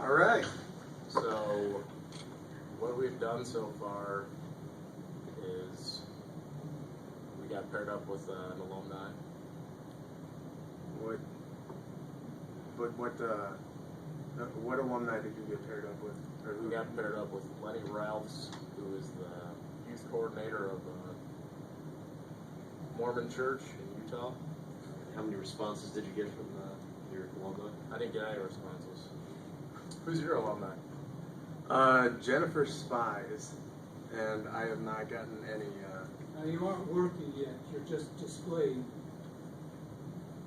All right. So, what we've done so far is we got paired up with an alumni. What alumni did you get paired up with? Or We got paired up with Lenny Ralphs, who is the youth coordinator of Mormon Church in Utah. How many responses did you get from your alumni? I didn't get any responses. Who's your alumni? Jennifer Spies, and I have not gotten any. Now, you aren't working yet, you're just displaying.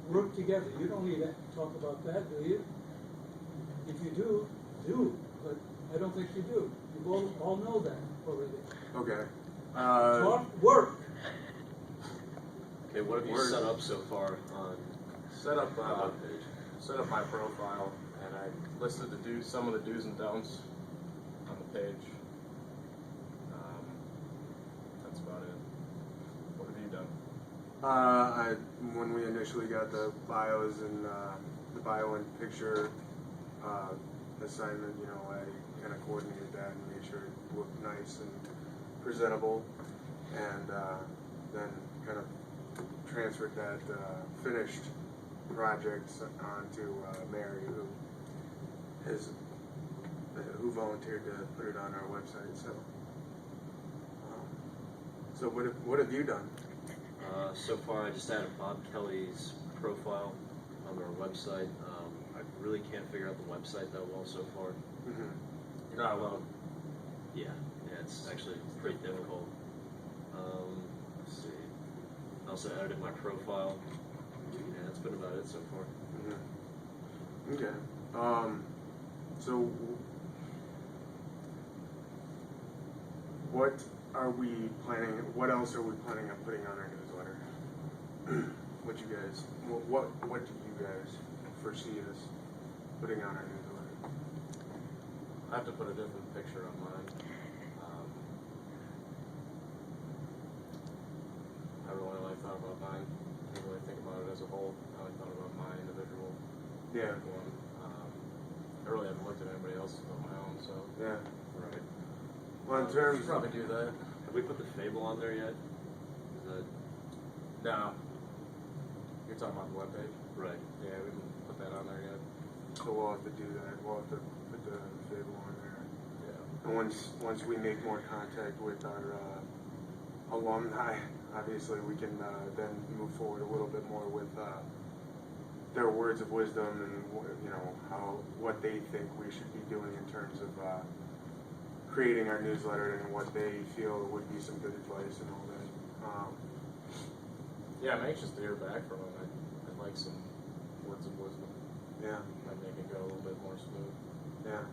Work together, you don't need to talk about that, do you? If you do, but I don't think you do. You all know that already. Okay. Talk, work. Okay, what have you set up so far on Set up the webpage? set up my profile, and I listed some of the do's and don'ts on the page. That's about it. What have you done? When we initially got the bios and the bio and picture assignment, I kind of coordinated that and made sure it looked nice and presentable, and then kind of transferred that finished project onto Mary, who volunteered to put it on our website. So what have you done? So far, I just added Bob Kelly's profile on our website. I really can't figure out the website that well so far. Mm-hmm. You're not alone. Yeah, it's actually pretty difficult. Let's see. I also edited my profile. Yeah, that's been about it so far. Mm-hmm. Okay. So what are we planning? What else are we planning on putting on our newsletter? What do you guys foresee us putting on our newsletter? I have to put a different picture on mine. I haven't really thought about mine. I didn't really think about it as a whole. I only thought about my individual one. I really haven't looked at anybody else's but my own, so. Yeah. Right. Well, in We terms, should probably do that. Have we put the Fable on there yet? Is that No. You're talking about the webpage? right? Yeah, we didn't put that on there yet. so we'll have to do that. We'll have to put the Fable on there. Yeah. And once we make more contact with our alumni, obviously we can then move forward a little bit more with their words of wisdom and what they think we should be doing in terms of creating our newsletter and what they feel would be some good advice and all that. Yeah, I'm anxious to hear back from him. I'd like some words of wisdom. Yeah, Might make it go a little bit more smooth. yeah.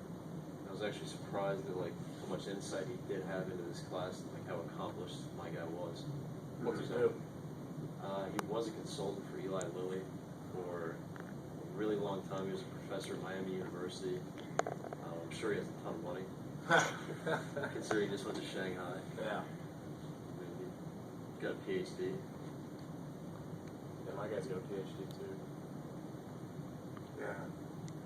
I was actually surprised at how much insight he did have into this class, and how accomplished my guy was. What's he do? He was a consultant for Eli Lilly for a really long time. He was a professor at Miami University. I'm sure he has a ton of money, considering he just went to Shanghai. Yeah. I mean, he got a PhD. Yeah, my guy's got a PhD too. Yeah.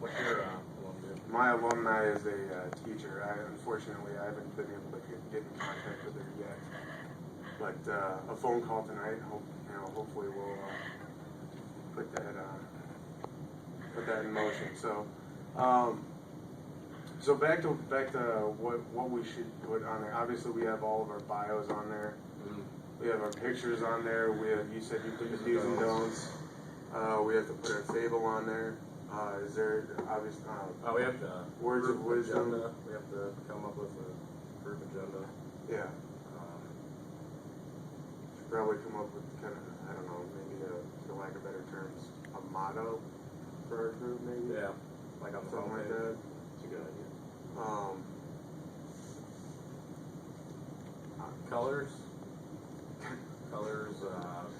What's your alum do? My alumni is a teacher. Unfortunately, I haven't been able to get in contact with her yet. But a phone call tonight. Hopefully we'll put that in motion. So, so back to what we should put on there. Obviously, we have all of our bios on there. We have our pictures on there. You said you put the do's and don'ts. We have to put our Fable on there. Is there obviously We have the words of group wisdom? agenda. We have to come up with a group agenda. Yeah. Should probably come up with kind of, I don't know, maybe for lack of better terms, a motto for our group, maybe. Yeah, like on the Something like homepage. that. It's a good idea. Colors,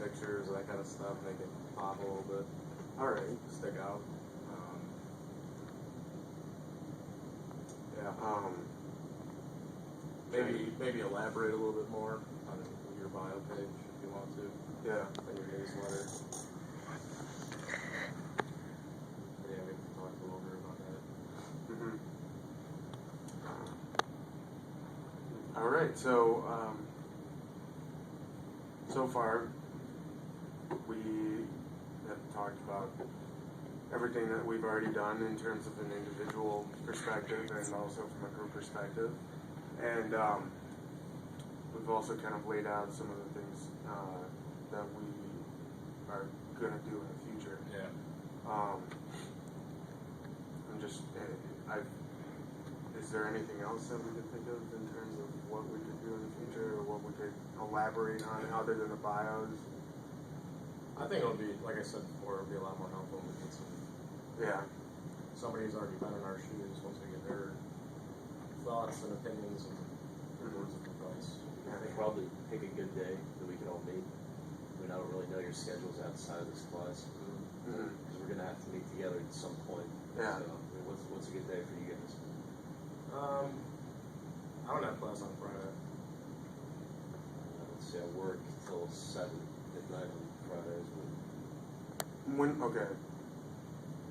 pictures, that kind of stuff, make it pop a little bit, All right. stick out. Yeah, maybe elaborate a little bit more on your bio page if you want to, Yeah. on your newsletter. Yeah, we can talk a little bit about that. Mm-hmm. All right, so so far we have talked about everything that we've already done in terms of an individual perspective and also from a group perspective, and we've also kind of laid out some of the things that we are going to do in the future. Yeah. I'm just, is there anything else that we could think of in terms of what we could do in the future or what we could elaborate on other than the bios? I think it'll be, like I said before, it'll be a lot more helpful when we get somebody who's already been in our shoes once we get their thoughts and opinions and their words of advice. I think probably pick a good day that we can all meet. I mean, I don't really know your schedules outside of this class. Mm-hmm. Because we're going to have to meet together at some point. Yeah. So, I mean, what's a good day for you guys? I don't have class on Friday. Let's see, I work till 7 midnight on Fridays. Okay.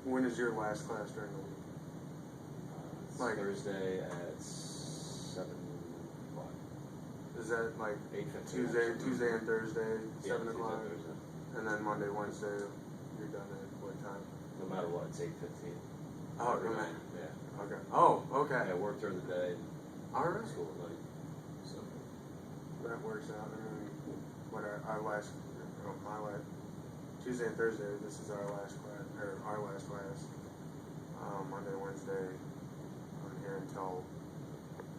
When is your last class during the week? It's Like- Thursday at 7 o'clock. Is that like 8:15. Tuesday and Thursday, 7 Tuesday, o'clock? Thursday. And then Monday, Wednesday, you're done at what time? No matter what, it's 8:15. Oh, Every okay. night. Yeah. Okay. Oh, okay. I work during the day, All right. school at night. So, That works out. I mean, what our last, my last, Tuesday and Thursday, this is our last class, or our last class. Monday, Wednesday, I'm here until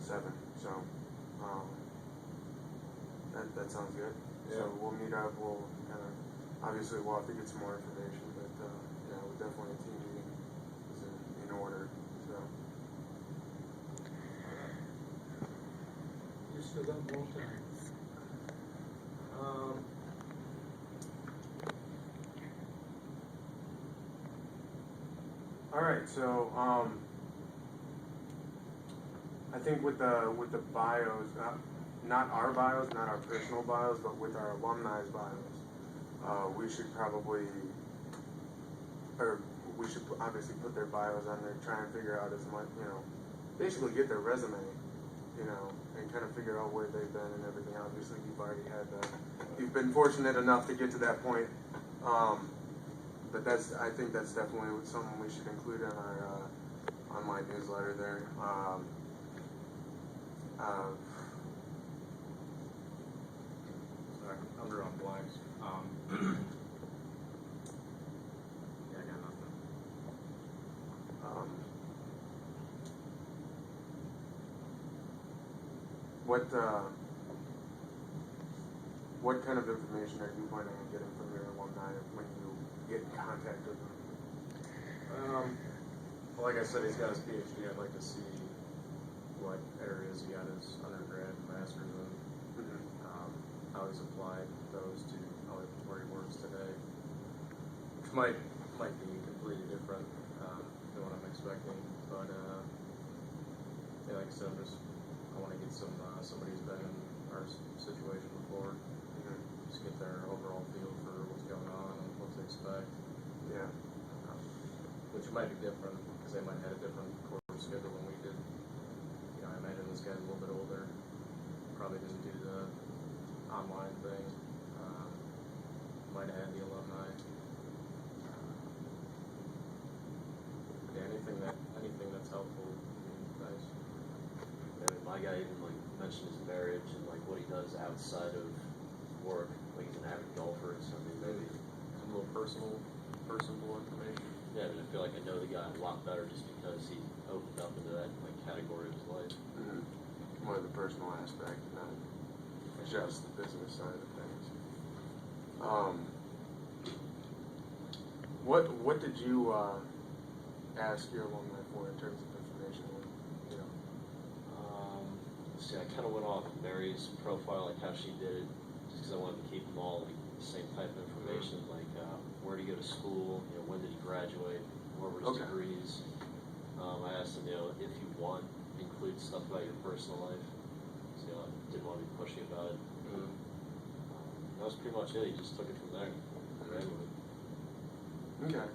7. So, that sounds good. Yeah. So we'll meet up. We'll kind of, obviously we'll have to get some more information, but yeah, we're definitely a team meeting is in order. So. You still got more time. All right, so I think with the bios, not our bios, not our personal bios, but with our alumni's bios, we should probably, or we should obviously put their bios on there, try and figure out as much, basically get their resume, and kind of figure out where they've been and everything. Obviously, you've already had that. You've been fortunate enough to get to that point. But I think that's definitely something we should include in our online newsletter there. sorry, I'm drawing blanks. Yeah, I got nothing. What kind of information are you planning on getting from your alumni when you get in contact with them? Well, like I said, he's got his PhD. I'd like to see what areas he got his undergrad and master's in, how he's applied those to where he works today, which might be completely different than what I'm expecting. But yeah, like I said, I want to get somebody who's been in our situation before, just get their overall feel for what's going on and what to expect. Yeah. Which might be different because they might have had a different course schedule than we did. I imagine this guy's a little bit older. Probably didn't do the online thing. Might have had the alumni. Yeah, anything that's helpful would be nice. I mean, my guy even mentioned his marriage and what he does outside of work. He's an avid golfer, so I mean maybe Some little personal information. yeah. I mean, I feel like I know the guy a lot better just because he opened up into that category of his life. More of the personal aspect, not just the business side of things. What did you ask your alumni for in terms of information? See, I kind of went off Mary's profile, how she did it, just because I wanted to keep them all the same type of information, where did he go to school, when did he graduate, what were his Okay. degrees. I asked him, if you want, include stuff about your personal life. So, I didn't want to be pushy about it. That was pretty much it. He just took it from there. I ran with it. Okay.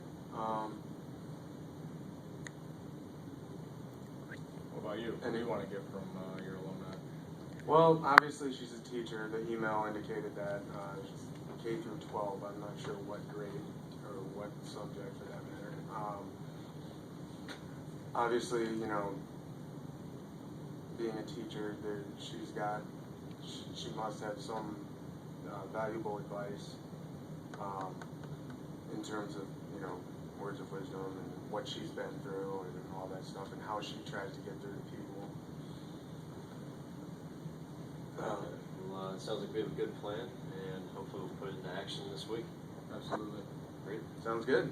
What about you? What do you want to get from your alumni? Well, obviously she's a teacher. The email indicated that K through 12. I'm not sure what grade or what subject for that matter. Obviously, you know, being a teacher, she must have some valuable advice in terms of, you know, words of wisdom and what she's been through and all that stuff and how she tries to get through to people. Well, it sounds like we have a good plan, and hopefully we'll put it into action this week. Absolutely. Great. Sounds good.